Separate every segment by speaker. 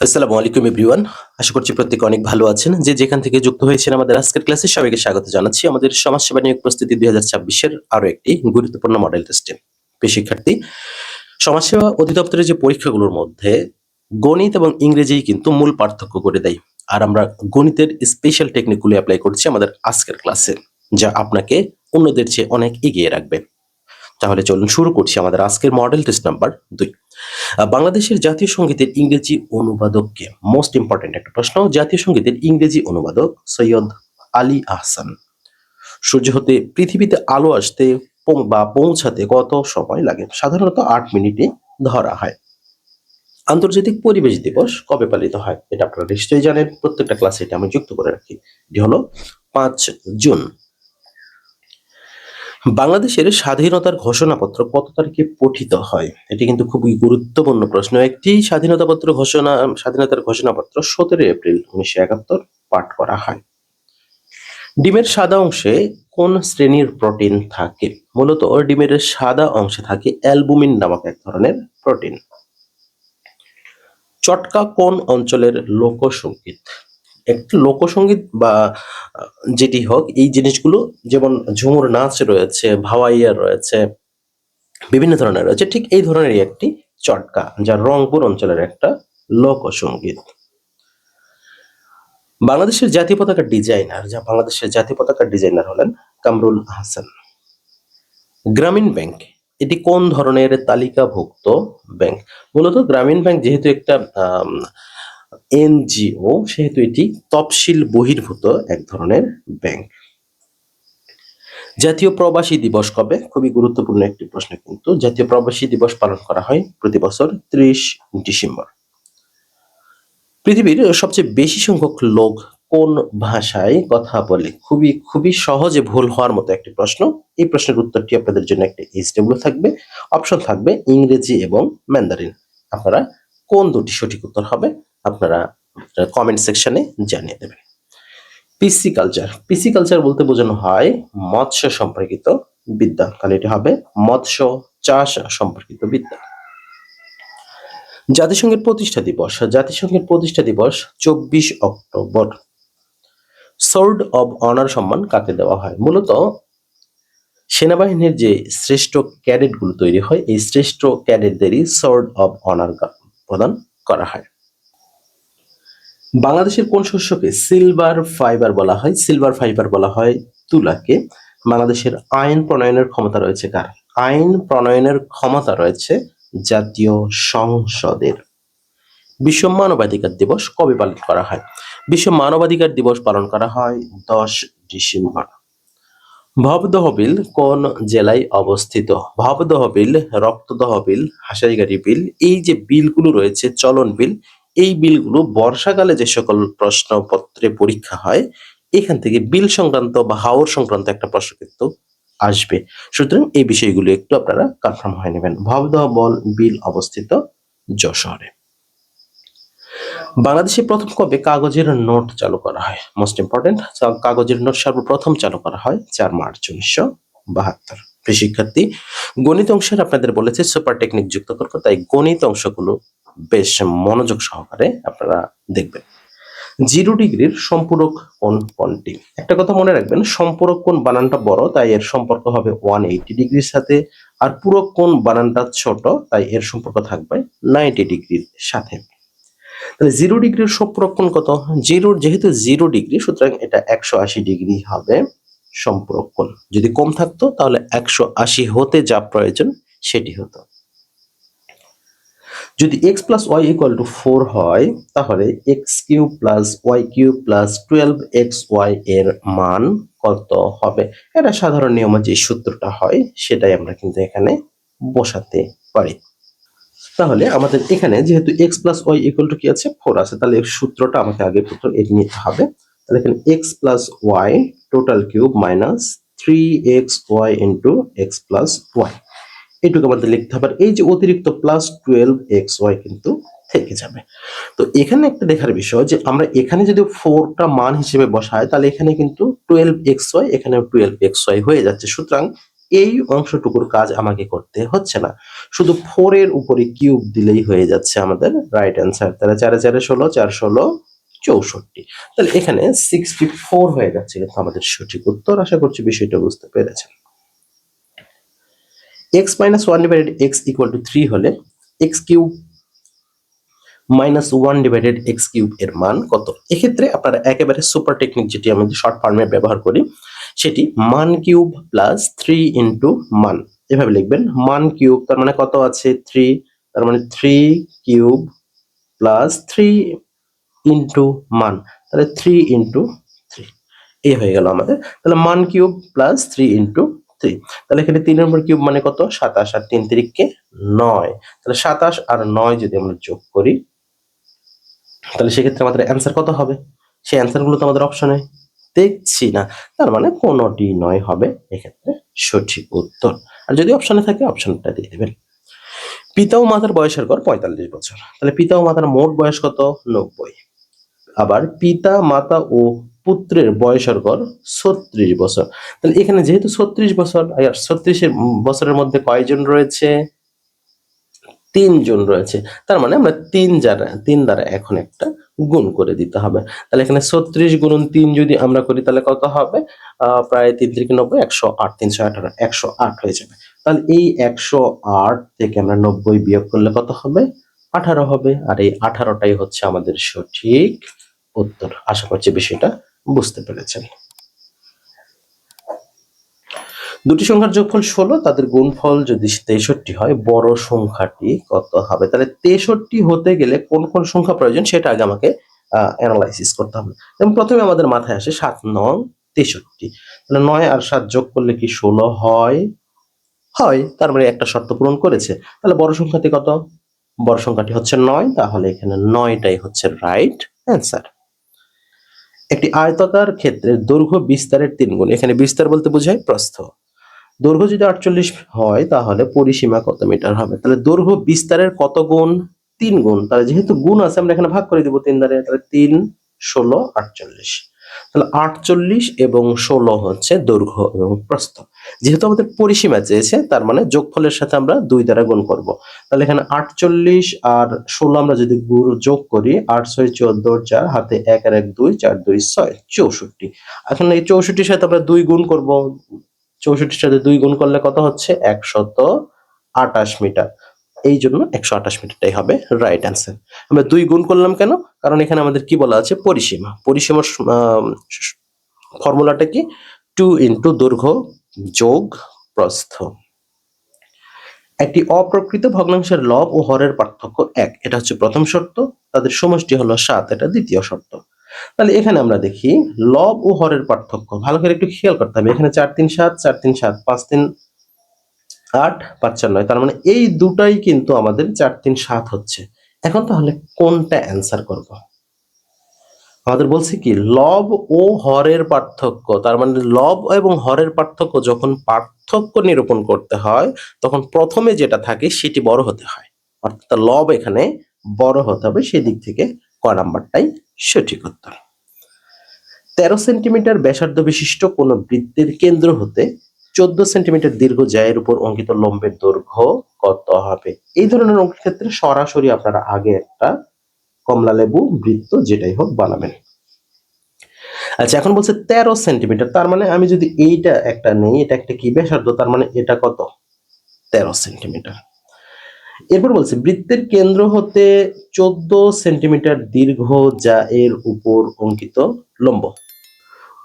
Speaker 1: আসসালামু আলাইকুম এভরিওয়ান। আশা করছি প্রত্যেকে অনেক ভালো আছেন। যে যেখান থেকে যুক্ত হয়েছেন আমাদের আজকের ক্লাসে সবাইকে স্বাগত জানাচ্ছি আমাদের সমাজসেবা নিয়োগ প্রস্তুতি 2026 এর আরো একটি গুরুত্বপূর্ণ মডেল টেস্টে। প্রিয় শিক্ষার্থী, সমাজসেবা অধিদপ্তরের যে পরীক্ষাগুলোর মধ্যে গণিত এবং ইংরেজি কিন্তু মূল পার্থক্য করে দেয়। আর আমরা গণিতের স্পেশাল টেকনিকগুলো অ্যাপ্লাই করছি আমাদের আজকের ক্লাসে, যা আপনাকে অন্যদের চেয়ে অনেক এগিয়ে রাখবে। তাহলে চলুন শুরু করছি আমাদের আজকের মডেল টেস্ট নাম্বার 2। বাংলাদেশের জাতীয় সঙ্গীতের ইংরেজি অনুবাদককে, মোস্ট ইম্পর্টেন্ট একটা প্রশ্ন, জাতীয় সঙ্গীতের ইংরেজি অনুবাদক সৈয়দ আলী আহসান। সূর্য হতে পৃথিবীতে আলো আসতে বা পৌঁছাতে কত সময় লাগে? সাধারণত 8 মিনিটে ধরা হয়। আন্তর্জাতিক পরিবেশ দিবস কবে পালিত হয়? এটা আপনারা নিশ্চয়ই জানেন, প্রত্যেকটা ক্লাসে এটা আমি যুক্ত করে রাখি। এটি হলো 5 জুন। বাংলাদেশের স্বাধীনতার ঘোষণাপত্র কত তারিখে পঠিত হয়? এটি কিন্তু খুবই গুরুত্বপূর্ণ প্রশ্ন। একটি স্বাধীনতার ঘোষণাপত্র 17 এপ্রিল 1971 পাঠ করা হয়। ডিমের সাদা অংশে কোন শ্রেণীর প্রোটিন থাকে? মূলত ডিমের সাদা অংশে থাকে অ্যালবুমিন নামক এক ধরনের প্রোটিন। চটকা কোন অঞ্চলের লোকসঙ্গীত? একটি লোকসঙ্গীত বা যেটি হোক, এই জিনিসগুলো যেমন ঝুমুর নাচ রয়েছে, ভাওয়াইয়া রয়েছে, বিভিন্ন ধরনের রয়েছে, ঠিক এই ধরনেরই একটি চটকা, যা রংপুর অঞ্চলের একটা লোকসঙ্গীত। বাংলাদেশের জাতীয় পতাকার ডিজাইনার হলেন কামরুল আহসান। গ্রামীণ ব্যাংক এটি কোন ধরনের তালিকাভুক্ত ব্যাংক? মূলত গ্রামীণ ব্যাংক যেহেতু একটা এনজিও, সেহেতু এটি তফসিল বহির্ভূত এক ধরনের ব্যাংক। জাতীয় প্রবাসী দিবস কবে? খুবই গুরুত্বপূর্ণ একটি প্রশ্ন কিন্তু। জাতীয় প্রবাসী দিবস পালন করা হয় প্রতি বছর 30 ডিসেম্বর। পৃথিবীর সবচেয়ে বেশি সংখ্যক লোক কোন ভাষায় কথা বলে? খুবই খুবই সহজে ভুল হওয়ার মতো একটি প্রশ্ন। এই প্রশ্নের উত্তরটি আপনাদের জন্য একটা এইচডব্লিউ থাকবে, অপশন থাকবে ইংরেজি এবং ম্যান্ডারিন। আপনারা কোন দুটি সঠিক উত্তর হবে আপনারা কমেন্ট সেকশনে জানিয়ে দেবেন। পিসি কালচার বলতে বোঝানো হয় মৎস্য সম্পর্কিত বিদ্যা, তাহলে এটি হবে মৎস্য চাষ সম্পর্কিত বিদ্যা। জাতিসংঘের প্রতিষ্ঠা দিবস 24 অক্টোবর। সোর্ড অব অনার সম্মান কাকে দেওয়া হয়? মূলত সেনাবাহিনীর যে শ্রেষ্ঠ ক্যাডেট গুলো তৈরি হয়, এই শ্রেষ্ঠ ক্যাডেটদেরই সোর্ড অব অনার প্রদান করা হয়। বাংলাদেশের কোন শস্যকে সিলভার ফাইবার বলা হয়? সিলভার ফাইবার বলা হয় তুলাকে। বাংলাদেশের আইন প্রণয়নের ক্ষমতা রয়েছে কার? আইন প্রণয়নের ক্ষমতা রয়েছে জাতীয় সংসদের। বিশ্ব মানবাধিকার দিবস কবে পালন করা হয়? বিশ্ব মানবাধিকার দিবস পালন করা হয় 10 ডিসেম্বর। ভবদহ বিল কোন জেলায় অবস্থিত? ভবদহ বিল, রক্তদহ বিল, হাসাইগাড়ি বিল, এই যে বিলগুলো রয়েছে, চলন বিল, এই বিলগুলো বর্ষাকালে যে সকল প্রশ্নপত্রে পরীক্ষা হয়, এখান থেকে বিল সংক্রান্ত বা হাওর সংক্রান্ত একটা প্রশ্ন কিন্তু আসবে। সুতরাং এই বিষয়গুলো একটু আপনারা কনফার্ম হয়ে নেবেন। ভবদহ বিল অবস্থিত যশোরে। বাংলাদেশে প্রথম কবে কাগজের নোট চালু করা হয়? মোস্ট ইম্পর্টেন্ট, কাগজের নোট সর্বপ্রথম চালু করা হয় 4 মার্চ 1972। প্রিয় শিক্ষার্থী, গণিত অংশের আপনাদের বলেছে সুপার টেকনিক যুক্ত করতে, তাই গণিত অংশগুলো বেশ মনোযোগ সহকারে আপনারা দেখবেন। 0 ডিগ্রির সম্পূরক কোণ কোনটি? একটা কথা মনে রাখবেন, সম্পূরক কোণ বানানটা বড়, তাই এর সম্পর্ক হবে 180 ডিগ্রির সাথে, আর পূরক কোণ বানানটা ছোট, তাই এর সম্পর্ক থাকবে 90 ডিগ্রির সাথে। তাহলে 0 ডিগ্রির সম্পূরক কোণ কত? যেহেতু 0 ডিগ্রি, সুতরাং এটা 180 ডিগ্রি হবে সম্পূরক কোণ। যদি কম থাকতো তাহলে 180 হতে যা প্রয়োজন সেটি হতো। যদি x plus y equal to 4 হয়, তাহলে x cube plus y cube plus 12xy এর মান কত হবে? এটা সাধারণ নিয়মে যে সূত্রটা হয় সেটাই আমরা কিন্তু এখানে বসাতে পারি। তাহলে আমাদের এখানে যেহেতু x plus y equal to কি আছে? 4 আছে, তাহলে এর সূত্রটা আমাকে আগে প্রথম এর নিতে হবে। তাহলে এখানে x plus y total cube minus 3xy into x plus y, এইটুকু আমাদের লিখতে হবে। এই যে অতিরিক্ত প্লাস 12xy কিন্তু থেকে যাবে। তো এখানে একটা দেখার বিষয় যে আমরা এখানে যদি 4টা মান হিসেবে বসাই, তাহলে এখানে কিন্তু 12xy, এখানে 12xy হয়ে যাচ্ছে। সুতরাং এই অংশটুকুর কাজ আমাকে করতে হচ্ছে না, শুধু 4 এর উপরে কিউব দিলেই হয়ে যাচ্ছে আমাদের রাইট অ্যান্সার। তাহলে 4 4 16, 4 16 64। তাহলে এখানে 64 হয়ে যাচ্ছে কিন্তু আমাদের সঠিক উত্তর। আশা করছি বিষয়টা বুঝতে পেরেছেন। x - 1 divided x equal to 3 হলে x কিউব -1 / x কিউব এর মান কত? এক্ষেত্রে আপনারা একেবারে সুপার টেকনিক, যেটি আমি শর্ট ফর্মে ব্যবহার করি, সেটি মান কিউব প্লাস 3 ইনটু মান, এভাবে লিখবেন। মান কিউব তার মানে কত আছে 3, তার মানে 3 কিউব প্লাস 3 ইনটু মান, তাহলে 3 ইনটু 3, এই হয়ে গেল আমাদের। তাহলে মান কিউব প্লাস 3 ইনটু 3, তাহলে এখানে 3 নম্বর কিউব মানে কত 27 আর 3 তিরিকে 9, তাহলে 27 আর 9 যদি আমরা যোগ করি তাহলে সেক্ষেত্রে আমাদের অ্যান্সার কত হবে? সেই অ্যান্সারগুলো তো আমাদের অপশনে দেখছি না, তার মানে কোনোটি নয় হবে এক্ষেত্রে সঠিক উত্তর। আর যদি অপশনে থাকে অপশনটা দিয়ে দেবেন। পিতা ও মাতার বয়সের গড় 45 বছর, তাহলে পিতা ও মাতার মোট বয়স কত? 90। আবার পিতা মাতা ও পুত্রের বয়সের গড় 36 বছর, তাহলে এখানে যেহেতু 36 বছর আর 36 বছরের মধ্যে কয়জন রয়েছে? 3 জন রয়েছে, তার মানে আমরা 3 দ্বারা এখন একটা গুণ করে দিতে হবে। তাহলে এখানে 36 গুণন 3 যদি আমরা করি তাহলে কত হবে? প্রায় 3 3 90, 108, 318, 108 হয়ে যাবে। তাহলে এই 108 থেকে আমরা 90 বিয়োগ করলে কত হবে? 18 হবে। আর এই 18টাই হচ্ছে আমাদের সঠিক উত্তর। আশা করছি বিষয়টা বুঝতে পেরেছেন। দুটি সংখ্যার যোগফল 16, তাদের গুণফল যদি 63 হয়, বড় সংখ্যাটি কত হবে? তাহলে 63 হতে গেলে কোন কোন সংখ্যা প্রয়োজন সেটা আগে আমাকে অ্যানালাইসিস করতে হবে। এবং প্রথমে আমাদের মাথায় আসে 7 নং 63, তাহলে 9 আর 7 যোগ করলে কি 16 হয়? হয়, তার মানে একটা শর্ত পূরণ করেছে। তাহলে বড় সংখ্যাটি কত? বড় সংখ্যাটি হচ্ছে 9, তাহলে এখানে 9টাই হচ্ছে রাইট অ্যান্সার। একটি আয়তাকার ক্ষেত্রের দৈর্ঘ্য বিস্তারের 3 গুণ, এখানে বিস্তার বলতে বোঝায় প্রস্থ। দৈর্ঘ্য যদি 48 হয় তাহলে পরিসীমা কত মিটার হবে? তাহলে দৈর্ঘ্য বিস্তারের কত গুণ? 3 গুণ। তাহলে যেহেতু গুণ আছে আমরা এখানে ভাগ করে দিব 3 দ্বারা, তাহলে 3 16 48, তাহলে 48 এবং 16 হচ্ছে দৈর্ঘ্য এবং প্রস্থ। যেহেতু আমাদের পরিসীমা চেয়েছে তার মানে যোগফলের সাথে আমরা 2 দ্বারা গুণ করব। তাহলে এখানে 48 আর 16 আমরা যদি যোগ করি, 8 6 14, 4 হাতে 1 আর 1 2, 4 2 6 64। এখন এই 64 সাথে আমরা 2 গুণ করব, 64 সাথে 2 গুণ করলে কত হচ্ছে? 128 মিটার। এই জন্য 128 মিটারটাই হবে রাইট অ্যান্সার। আমরা 2 গুণ করলাম কেন? কারণ এখানে আমাদের কি বলা আছে? পরিসীমা। পরিসীমার ফর্মুলাটা কি? 2 ইনটু দৈর্ঘ্য যোগ প্রস্থ। একটি অপ্রকৃত ভগ্নাংশের লব ও হরের পার্থক্য 1, এটা হচ্ছে প্রথম শর্ত। তাদের সমষ্টি হলো 7, এটা দ্বিতীয় শর্ত। তাহলে এখানে আমরা দেখি লব ও হরের পার্থক্য ভালো করে একটু খেয়াল করতে হবে। এখানে 4 3 7, 4 3 7, 5 3 8, 5 4 9, তার মানে এই দুটাই কিন্তু আমাদের 4 3 7 হচ্ছে। এখন তাহলে কোনটা অ্যান্সার করব? আমাদের বলছে কি লব ও হরের পার্থক্য, তার মানে লব এবং হরের পার্থক্য যখন পার্থক্য নিরূপণ করতে হয় তখন প্রথমে যেটা থাকে সেটি বড় হতে হয়, অর্থাৎ লব এখানে বড় হতে হবে। সেই দিক থেকে ক নাম্বারটাই সঠিক উত্তর। 13 সেন্টিমিটার ব্যাসার্ধ বিশিষ্ট কোন বৃত্তের কেন্দ্র হতে 14 সেন্টিমিটার দীর্ঘ জ্যায়ের উপর অঙ্কিত লম্বের দৈর্ঘ্য কত হবে? এই ধরনের অঙ্কের ক্ষেত্রে সরাসরি আপনারা আগে একটা কমলালেবু বৃত্ত যেটাই হোক বানাবেন। আচ্ছা, এখন বলছে 13 সেন্টিমিটার, তার মানে আমি যদি এইটা একটা নেই, এটা একটা কি ব্যাসার্ধ, তার মানে এটা কত? 13 সেন্টিমিটার। এরপর বলছে বৃত্তের কেন্দ্র হতে 14 সেন্টিমিটার দীর্ঘ যা এর উপর অঙ্কিত লম্ব।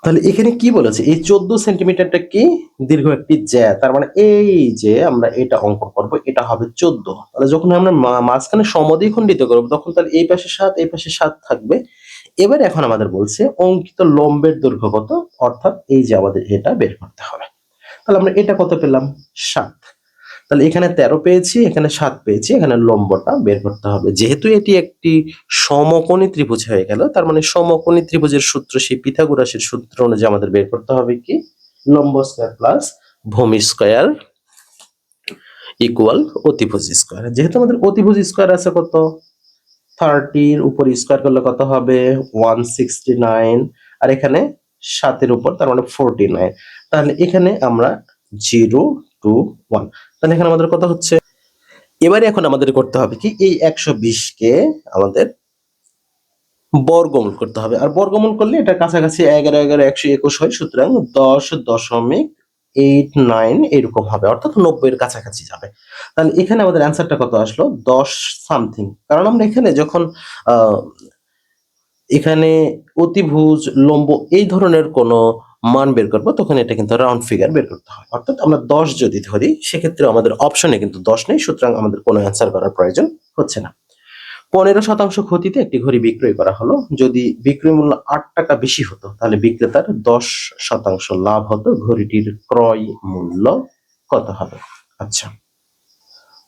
Speaker 1: তাহলে এখানে কি বলেছে? এই 14 সেন্টিমিটারটা কি? দীর্ঘ একটি জ্যা, তার মানে এই যে আমরা এটা অঙ্কন করব এটা হবে 14। তাহলে যখন আমরা মাঝখানে সমদ্বিখণ্ডিত করব তখন তাহলে এই পাশে 7 এই পাশে 7 থাকবে। এবার এখন আমাদের বলছে অঙ্কিত লম্বের দৈর্ঘ্য কত, অর্থাৎ এই যে আমাদের এটা বের করতে হবে। তাহলে আমরা এটা কত পেলাম? 7। তাহলে এখানে 13 পেয়েছি, এখানে 7 পেয়েছি, এখানে লম্বটা বের করতে হবে। যেহেতু এটি একটি সমকোণী ত্রিভুজ হয়ে গেল, তার মানে সমকোণী ত্রিভুজের সূত্র সেই পিথাগোরাসের সূত্র অনুযায়ী আমাদের বের করতে হবে কি? লম্ব স্কয়ার প্লাস ভূমি স্কয়ার ইকুয়াল অতিভুজ স্কয়ার। যেহেতু আমাদের অতিভুজ স্কয়ার আছে কত? 30 এর উপর স্কয়ার করলে কত হবে? 169, আর এখানে 7 এর উপর তার মানে 49। তাহলে এখানে আমরা 021। তাহলে এখানে আমাদের কথা হচ্ছে, এবারে এখন আমাদের করতে হবে কি, এই 120কে আমাদের বর্গমূল করতে হবে। আর বর্গমূল করলে এটা কাছাকাছি 11 11 121 হয়, সুতরাং 10.89 এরকম হবে, অর্থাৎ 90 এর কাছাকাছি যাবে। তাহলে এখানে আমাদের অ্যান্সারটা কত আসলো, 10 সামথিং। কারণ আমরা এখানে যখন এখানে অতিভুজ, লম্ব এই ধরনের কোনো মান বের করবো, তখন এটা কিন্তু রাউন্ড ফিগার বের করতে হয়। অর্থাৎ আমরা 10 যদি ধরি, সেক্ষেত্রে আমাদের অপশনে কিন্তু 10 নেই, সুতরাং আমাদের কোনো অ্যান্সার করার প্রয়োজন হচ্ছে না। 15% ক্ষতিতে একটি ঘড়ি বিক্রয় করা হলো। যদি বিক্রয় মূল্য 8 টাকা বেশি হতো, তাহলে বিক্রেতার 10% লাভ হতো। ঘড়িটির ক্রয় মূল্য কত হবে? আচ্ছা,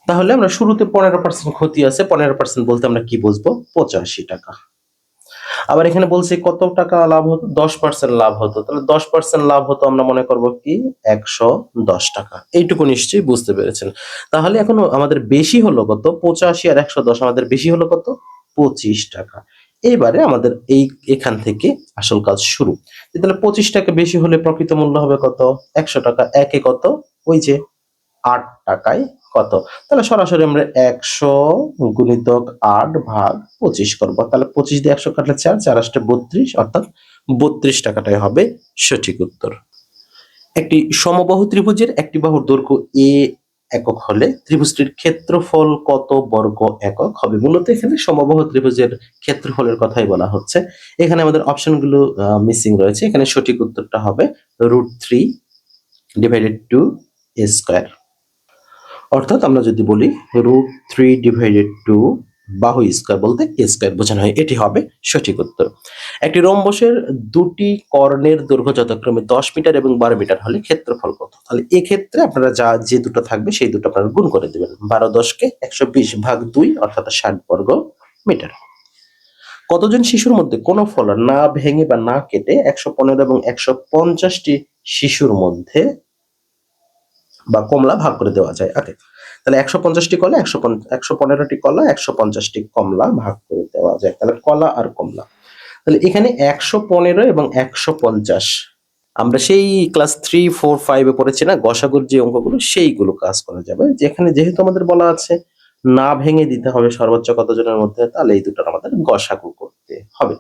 Speaker 1: তাহলে আমরা শুরুতে 15% ক্ষতি আছে, 15% বলতে আমরা কি বুঝবো, 85 টাকা। আবার এখানে বলছি কত টাকা লাভ হতো, 10% লাভ হতো। তাহলে 10% লাভ হতো, আমরা মনে করব কি 110 টাকা। এইটুকু নিশ্চয়ই বুঝতে পেরেছেন। তাহলে এখন আমাদের বেশি হলো কত, 85 আর 110, আমাদের বেশি হলো কত, 25 টাকা। এইবারে আমাদের এখান থেকে আসল কাজ শুরু। তাহলে 25 টাকা বেশি হলে প্রকৃত মূল্য হবে কত, 100 টাকা। একে কত, ওই যে 8 টাকায় কত, তাহলে সরাসরি আমরা 100 গুণিতক 8 ভাগ 25 করব। তাহলে 25 দিয়ে 100 কাটলে 4, 4 8 32, অর্থাৎ 32 টাকাটাই হবে সঠিক উত্তর। একটি সমবাহু ত্রিভুজের একটি বাহুর দৈর্ঘ্য a একক হলে ত্রিভুজটির ক্ষেত্রফল কত বর্গ একক হবে? মূলত এখানে সমবাহু ত্রিভুজের ক্ষেত্রফলের কথাই বলা হচ্ছে। এখানে আমাদের অপশনগুলো মিসিং রয়েছে। এখানে সঠিক উত্তরটা হবে √3 ডিভাইডেড টু a স্কয়ার। অর্থাৎ আমরা যদি বলি √3 ডিভাইডেড টু বাহু স্কয়ার বলতে a স্কয়ার বোঝানো হয়, এটি হবে সঠিক উত্তর। একটি রম্বসের দুটি কর্ণের দৈর্ঘ্য যথাক্রমে 10 মিটার এবং 12 মিটার হলে ক্ষেত্রফল কত? তাহলে এক্ষেত্রে আপনারা যে দুটো থাকবে সেই দুটো আপনারা গুণ করে দিবেন। 12 10কে 120 ভাগ 2, অর্থাৎ 60 বর্গ মিটার। কতজন শিশুর মধ্যে কোনো ফল না ভেঙে বা না কেটে 115 এবং 150টি শিশুর মধ্যে বা কমলা ভাগ করে দেওয়া যায়? ওকে, তাহলে 150টি কলা, 115টি কলা, 150টি কমলা ভাগ করে দেওয়া যায়। তাহলে কলা আর কমলা, তাহলে এখানে 115 এবং 150, আমরা সেই ক্লাস 3 4 5 এ পড়েছি না গসাগুর যে অঙ্কগুলো, সেইগুলো কাজ করা যাবে। যেখানে যেহেতু আমাদের বলা আছে না ভেঙে দিতে হবে সর্বোচ্চ কতজনের মধ্যে, তাহলে এই দুটোর আমাদের গসাগু করতে হবে।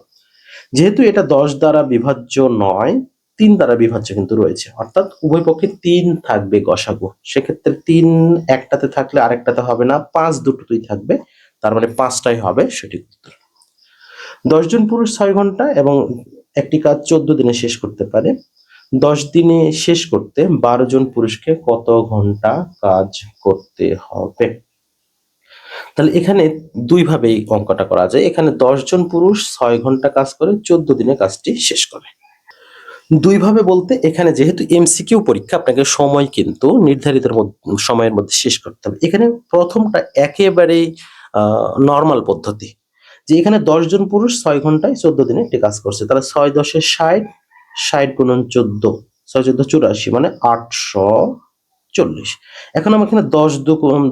Speaker 1: যেহেতু এটা 10 দ্বারা বিভাজ্য নয়, 3 দ্বারা বিভাজ্য কিন্তু রয়েছে, অর্থাৎ উভয় পক্ষে 3 থাকবে গসাগু। সেক্ষেত্রে 3 একটাতে থাকলে আরেকটাতে হবে না, 5 দুটোতেই থাকবে, তার মানে 5টাই হবে সঠিক উত্তর। 10 জন পুরুষ 6 ঘন্টা এবং একটি কাজ 14 দিনে শেষ করতে পারে। 10 দিনে শেষ করতে 12 জন পুরুষকে কত ঘন্টা কাজ করতে হবে? তাহলে এখানে দুই ভাবে এই অঙ্কটা করা যায়। এখানে 10 জন পুরুষ 6 ঘন্টা কাজ করে 14 দিনে কাজটি শেষ করে। দুই ভাবে বলতে এখানে যেহেতু এমসিকিউ পরীক্ষা, আপনাকে সময় কিন্তু নির্ধারিত সময়ের মধ্যে শেষ করতে হবে। এখানে প্রথমটা একেবারেই নরমাল পদ্ধতি, যে এখানে 10 জন পুরুষ 6 ঘন্টায় 14 দিনে একটি কাজ করছে। তাহলে 6 10 60, 60 গুণন 14, 6 14 84, মানে 840। এখন আমার এখানে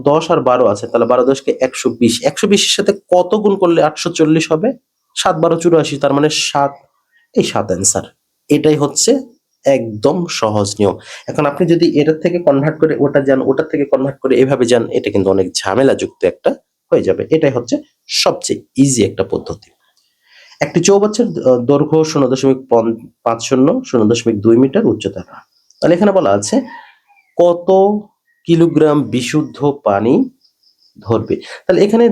Speaker 1: 10 আর 12 আছে, তাহলে 12 10কে 120, 120 এর সাথে কত গুণ করলে 840 হবে? 7 12 84, তার মানে 7, এই 7 অ্যান্সার। এটাই হচ্ছে একদম সহজ নিয়ম। এখন আপনি যদি এটার থেকে কনভার্ট করে ওটা যান, ওটার থেকে কনভার্ট করে এভাবে যান, এটা কিন্তু অনেক ঝামেলাযুক্ত একটা হয়ে যাবে। এটাই হচ্ছে সবচেয়ে ইজি একটা পদ্ধতি। একটি চৌবাচ্চার দৈর্ঘ্য 0.50 0.2 মিটার উচ্চতা। তাহলে এখানে বলা আছে কত কিলোগ্রাম বিশুদ্ধ পানি ধরবে। তাহলে এখানে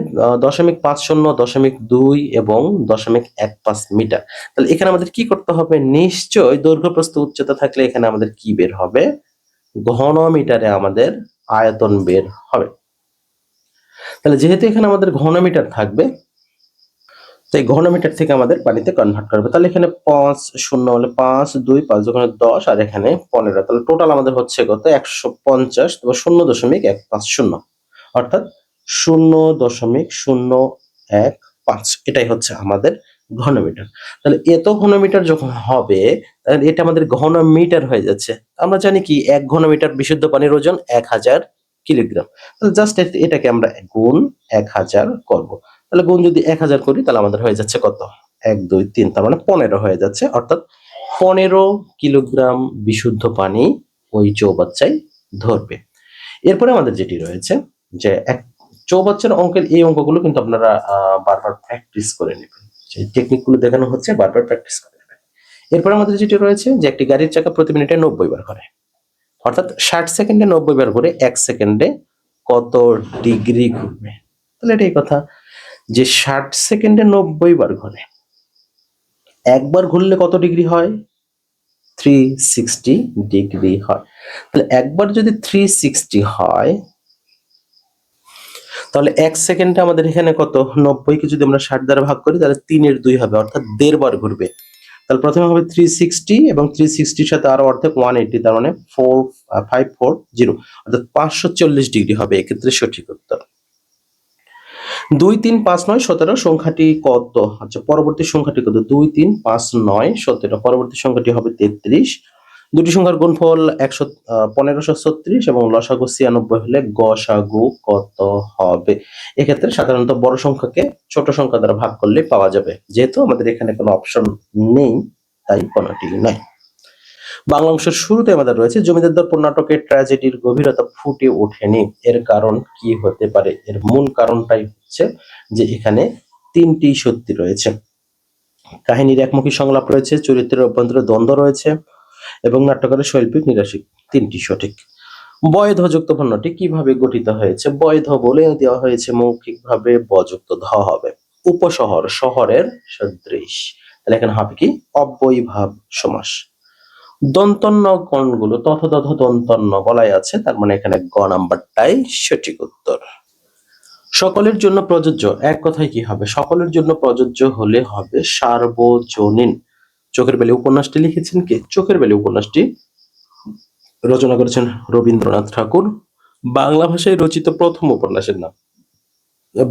Speaker 1: 0.50 0.2 এবং 0.15 মিটার। তাহলে এখানে আমাদের কি করতে হবে, নিশ্চয় দৈর্ঘ্য প্রস্থ উচ্চতা থাকলে এখানে আমাদের কি বের হবে, ঘন মিটারে আমাদের আয়তন বের হবে। তাহলে যেহেতু এখানে আমাদের ঘন মিটার থাকবে, তাই ঘন মিটার থেকে আমাদের পানিতে কনভার্ট করবে। তাহলে এখানে 5 0 হলে 5 2 5 দোকানে 10 আর এখানে 15, তাহলে টোটাল আমাদের হচ্ছে কত, 150, তো 0.150, অর্থাৎ 0.015, এটাই হচ্ছে আমাদের ঘনমিটার। তাহলে এত ঘনমিটার যখন হবে, তাহলে এটা আমাদের ঘন মিটার হয়ে যাচ্ছে। আমরা জানি কি 1 ঘনমিটার বিশুদ্ধ পানির ওজন 1000 কিলোগ্রাম। তাহলে জাস্ট এটাকে আমরা গুণ 1000 করব। তাহলে গুণ যদি 1000 করি, তাহলে আমাদের হয়ে যাচ্ছে কত, 1 2 3, তার মানে 15 হয়ে যাচ্ছে। অর্থাৎ 15 কিলোগ্রাম বিশুদ্ধ পানি ওই চৌবাচ্চায় ধরবে। এরপরে আমাদের যেটি রয়েছে যে এক চৌবাচ্চার অঙ্কের এই অঙ্কগুলো কিন্তু আপনারা বারবার প্র্যাকটিস করে নেবেন, যে টেকনিকগুলো দেখানো হচ্ছে বারবার প্র্যাকটিস করে নেবেন। এরপরে আমাদের যেটি রয়েছে যে একটি গাড়ির চাকা প্রতি মিনিটে 90 বার ঘোরে, অর্থাৎ 60 সেকেন্ডে 90 বার ঘুরে 1 সেকেন্ডে কত ডিগ্রি ঘুরবে। তাহলে এটাই কথা যে 60 সেকেন্ডে 90 বার ঘুরে, একবার ঘুরলে কত ডিগ্রি হয়? 360 ডিগ্রি হয়। তাহলে একবার যদি 360 হয় তাহলে 1 সেকেন্ডে আমাদের এখানে কত? 90 কে যদি আমরা 60 দ্বারা ভাগ করি তাহলে 3/2 হবে, অর্থাৎ 1.5 বার ঘুরবে। তাহলে প্রথমে হবে 360 এবং 360 এর সাথে আরো অর্ধেক 180, তার মানে 540, অর্থাৎ 540 ডিগ্রি হবে এক্ষেত্রে সঠিক উত্তর। 2 3 5 9 17 সংখ্যাটি কত? আচ্ছা, পরবর্তী সংখ্যাটি কত? 2 3 5 9 17, পরবর্তী সংখ্যাটি হবে 33। দুটি সংখ্যার গুণফল 1536 এবং লসাগু 96 হলে গসাগু কত হবে? এক্ষেত্রে সাধারণত বড় সংখ্যাকে ছোট সংখ্যা দ্বারা ভাগ করলে পাওয়া যাবে, যেহেতু আমাদের এখানে কোনো অপশন নেই তাই কোনটি নয়। বাংলা অংশের শুরুতে আমাদের রয়েছে জমিদার দর্পণ নাটকের ট্র্যাজেডির গভীরতা ফুটে ওঠেনি, এর কারণ কি হতে পারে? এর মূল কারণটাই হচ্ছে যে এখানে 3টি সত্যি রয়েছে, কাহিনীর একমুখী সংলাপ রয়েছে, চরিত্রের অভ্যন্তরে দ্বন্দ্ব রয়েছে এবং নাট্যকারের শৈল্পিক নিরাসিক। 3টি সঠিক। বৈধ যুক্ত পণ্যটি কিভাবে গঠিত হয়েছে? বৈধ বলে দেওয়া হয়েছে মৌখিকভাবে, বযুক্ত ধ হবে। উপশহর শহরের সদৃশ, তাহলে এখানে হবে কি? অব্যয়ীভাব সমাস। দন্তন্য কোনগুলো? তথ তথ দন্তন্য বলাই আছে, তার মানে এখানে গ নাম্বারটাই সঠিক উত্তর। সকলের জন্য প্রযোজ্য, এক কথায় কি হবে? সকলের জন্য প্রযোজ্য হলে হবে সার্বজনীন। চোখের বেলে উপন্যাসটি লিখেছেন কে? চোখের বেলে উপন্যাসটি রচনা করেছেন রবীন্দ্রনাথ ঠাকুর। বাংলা ভাষায় রচিত প্রথম উপন্যাসের নাম।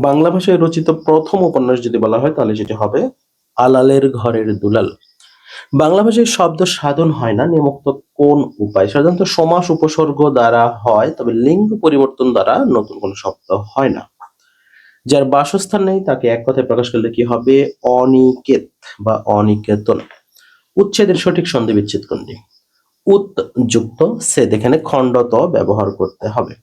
Speaker 1: বাংলা ভাষায় রচিত প্রথম উপন্যাস যদি বলা হয় তাহলে সেটি হবে আলালের ঘরের দুলাল। বাংলা ভাষায় শব্দ সাধন হয় না নিম্নোক্ত কোন উপায়? সাধারণত সমাস উপসর্গ দ্বারা হয়, তবে লিঙ্গ পরিবর্তন দ্বারা নতুন কোনো শব্দ হয় না। যার বাসস্থান নেই তাকে এক কথায় প্রকাশ করলে কি হবে? অনিকেত বা অনিকেতন। উচ্ছেদের সঠিক সন্ধি বিচ্ছেদ কোনটি? উত যুক্ত সেদ, এখানে খণ্ডত ব্যবহার করতে হবে।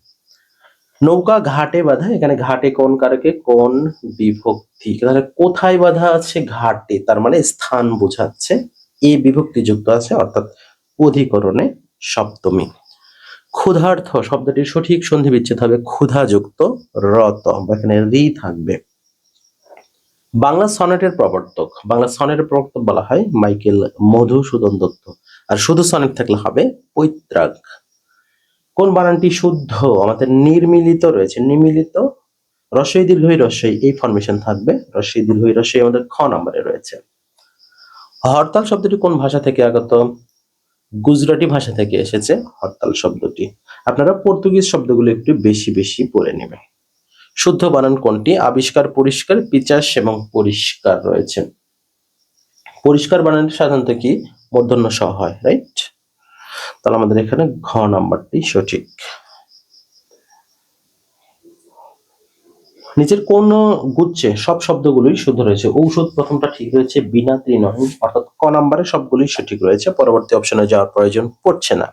Speaker 1: নৌকা ঘাটে বাঁধা, এখানে ঘাটে কোন কারকে? কোন বিভক্তি। তাহলে কোথায় বাঁধা আছে? ঘাটে, তার মানে স্থান বোঝাচ্ছে। এ বিভক্তি যুক্ত আছে, অর্থাৎ অধিকরণে সপ্তমী। ক্ষুধার্থ শব্দটির সঠিক সন্ধি বিচ্ছেদ হবে ক্ষুধা যুক্ত রত, এখানে রি থাকবে। বাংলা সনেটের প্রবর্তক, বাংলা সনেটের প্রবর্তক বলা হয় মাইকেল মধুসূদন দত্ত, আর শুধু সনেট থাকলে হবে পৈতৃক। কোন বানানটি শুদ্ধ? আমাদের নির্মিলিত রয়েছে, নিমিলিত রস্বই দীর্ঘই রস্বই, এই ফরমেশন থাকবে। রস্বই দীর্ঘই রস্বই আমাদের খ নম্বরে রয়েছে। হরতাল শব্দটি কোন ভাষা থেকে আগত? গুজরাটি ভাষা থেকে এসেছে হরতাল শব্দটি। আপনারা পর্তুগিজ শব্দগুলো একটু বেশি বেশি পড়ে নেবেন। শুদ্ধ বানান কোনটি? আবিষ্কার, পরিষ্কার, পিচাস এবং পরিষ্কার রয়েছে। পরিষ্কার বানানটি সাধারণত কি? মূর্ধন্য স হয়, রাইট? তাহলে আমাদের এখানে ঘ নাম্বারটি সঠিক। নিচের কোন গুচ্ছে সব শব্দগুলোই শুদ্ধ রয়েছে? ঔষধ প্রথমটা ঠিক রয়েছে, বিনা তৃণহীন, অর্থাৎ ক নাম্বারে সবগুলোই সঠিক রয়েছে, পরবর্তী অপশনে যাওয়ার প্রয়োজন পড়ছে না।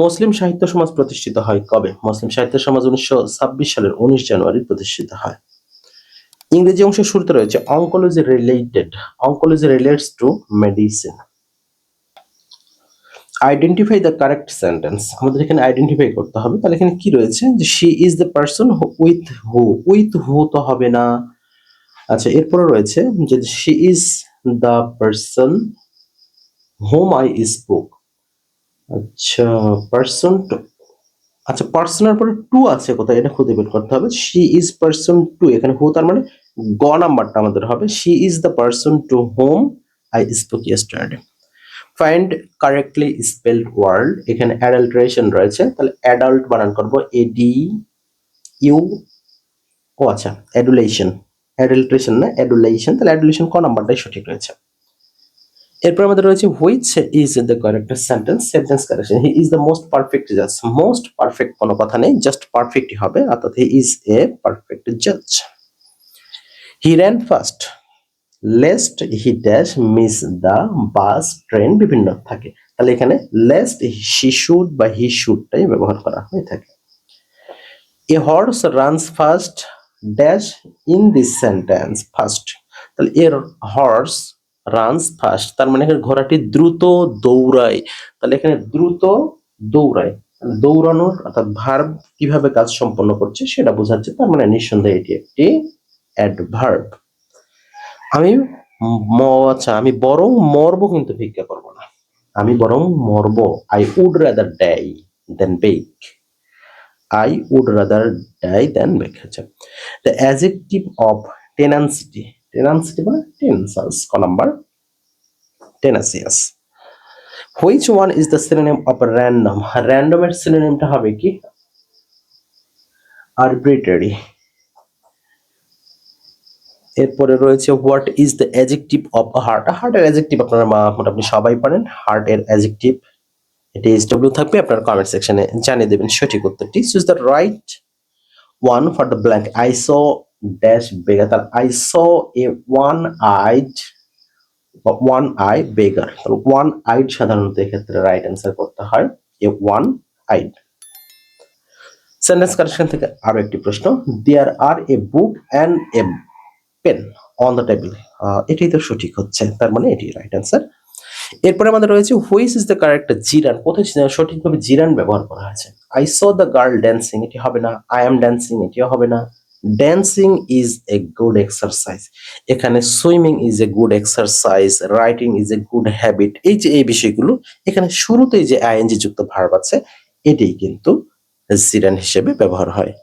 Speaker 1: মুসলিম সাহিত্য সমাজ প্রতিষ্ঠিত হয় কবে? মুসলিম সাহিত্য সমাজ 1926 সালের 19 জানুয়ারি প্রতিষ্ঠিত হয়। ইংরেজি অংশের শুরুতে রয়েছে oncology related, oncology relates to medicine. Identify the correct sentence, আমাদের এখানে আইডেন্টিফাই করতে হবে। তাহলে এখানে কি রয়েছে? যে she is the person with who, with হু তো হবে না। আচ্ছা, এরপরে রয়েছে যে she is the person home I spoke. আচ্ছা, পারসন টু, আচ্ছা পার্সনের পরে টু আছে কোথায়? এটা খুঁজে বের করতে হবে। শি ইজ পারসন টু, এখানে হু তার মানে গ নাম্বারটা আমাদের হবে she is the person to whom I spoke yesterday. Find correctly spelled word, এখানে অ্যাডাল্টারেশন রয়েছে, তাহলে অ্যাডাল্ট বানান করব এডি ইউ, ও আচ্ছা অ্যাডুলেশন, অ্যাডাল্টারেশন না অ্যাডুলেশন, তাহলে অ্যাডুলেশন ক নাম্বারটাই সঠিক রয়েছে। এরপর আমাদের রয়েছে which is the correct sentence, sentence correction. He is the most perfect জাজ, মোস্ট পারফেক্ট কোনো কথা নেই, জাস্ট পারফেক্টই হবে, অর্থাৎ হি ইজ এ পারফেক্ট জাজ। He ran fast, lest he dash miss the bus train বিভিন্ন থাকে, তাহলে এখানে লেস্ট হি শুড বা হি শুডটাই ব্যবহার করা হয়ে থাকে। এ horse runs fast dash in this sentence first, তাহলে এর হর্স রানস ফাস্ট তার মানে এখানে ঘোড়াটি দ্রুত দৌড়ায়, তাহলে এখানে দ্রুত দৌড়ায়, দৌড়ানোর অর্থাৎ ভার্ব কিভাবে কাজ সম্পন্ন করছে সেটা বোঝাচ্ছে, তার মানে নিঃসন্দেহে এটি একটি অ্যাডভার্ব। আমি আচ্ছা আমি বরং মরব কিন্তু ভিক্ষা করব না, আমি বরং মরব, I would rather die than beg, I would rather die than beg. আচ্ছা, the adjective of tenacity, tenacity মানে tenacious, ক number tenacious. Which one is the synonym of random? Random এর synonymটা হবে কি? Arbitrary. এরপরে রয়েছে what is the adjective of a heart? Heart এর adjective আপনারা মোটামুটি সবাই পারেন, heart এর adjective এটি SW থাকবে, আপনারা কমেন্ট সেকশনে জানিয়ে দেবেন সঠিক উত্তরটি। Choose the right one for the blank. I saw dash beggar, তাহলে I saw a one eye beggar, তাহলে one eyed সাধারণত এক্ষেত্রে রাইট অ্যান্সার করতে হয় a one eyed। Sentence correction থেকে আরো একটি প্রশ্ন, there are a book and a pen on the table, এটাই তো সঠিক হচ্ছে, তার মানে এটি রাইট অ্যান্সার। এরপরে আমাদের রয়েছে which is the correct gerund, কোথায় সঠিকভাবে জিরান ব্যবহার করা হয়েছে। I saw the girl dancing, এটি হবে না। আই এম ড্যান্সিং, এটিও হবে না। Dancing is a good exercise, এখানে swimming is a good exercise, writing is a good habit, এই যে এই বিষয়গুলো এখানে শুরুতেই যে আইএনজি যুক্ত ভার্ব আছে এটাই কিন্তু জিরান হিসেবে ব্যবহার হয়।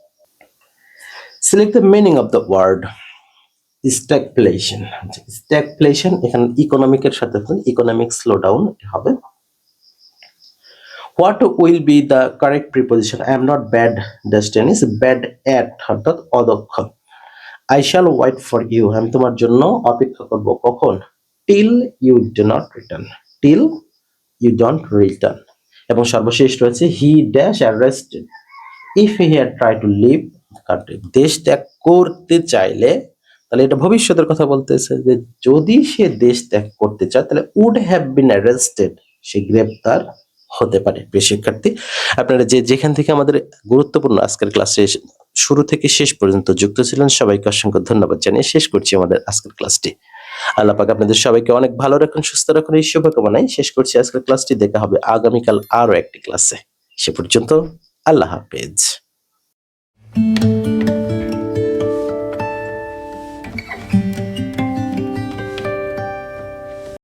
Speaker 1: Select the meaning of the word stagflation. Stagflation এখানে ইকোনমিকের সাথে ইকোনমিক স্লো ডাউন হবে। What will be the correct preposition? I am not bad dash tennis, bad at অর্থাৎ অদক্ষ। I shall wait for you, আমি তোমার জন্য অপেক্ষা করব কখন? Till you do not return, till you don't return. এবং সর্বশেষ রয়েছে he dash arrested if he had try to leave country, দেশ ত্যাগ করতে চাইলে, তাহলে এটা ভবিষ্যতের কথা বলতেছে যে যদি সে দেশ ত্যাগ করতে চায় তাহলে উড হ্যাভ বিন অ্যারেস্টেড, সে গ্রেপ্তার হতে পারে। প্রিয় শিক্ষার্থী, আপনারা যে যেখান থেকে আমাদের গুরুত্বপূর্ণ আজকের ক্লাসে শুরু থেকে শেষ পর্যন্ত যুক্ত ছিলেন সবাইকে অসংখ্য ধন্যবাদ জানিয়ে শেষ করছি আমাদের আজকের ক্লাসটি। আল্লাহ পাক আপনাদের সবাইকে অনেক ভালো রাখুন, সুস্থ রাখুন, এই শুভকামনায় শেষ করছি আজকের ক্লাসটি। দেখা হবে আগামীকাল আরো একটি ক্লাসে, সে পর্যন্ত আল্লাহ হাফেজ।